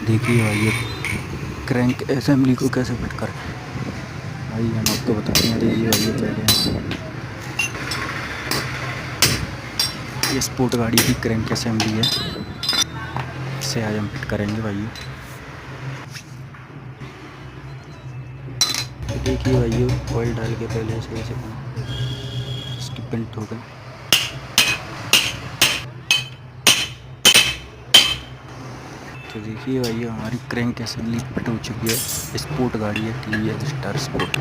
देखिए भाई ये क्रैंक असेंबली को कैसे फिट करें भाई, हम आपको बताते हैं। देखिए भाई ये पहले हम ये स्पोर्ट गाड़ी की क्रैंक असेंबली है, इसे आज हम फिट करेंगे भाई। तो देखिए भाई ये ऑयल डाल के पहले सही से इसकी पिन ठोकें। तो देखिए भाई हमारी क्रैंक असेंबली फिट हो चुकी है। स्पोर्ट गाड़ी है, टीवीएस स्टार स्पोर्ट।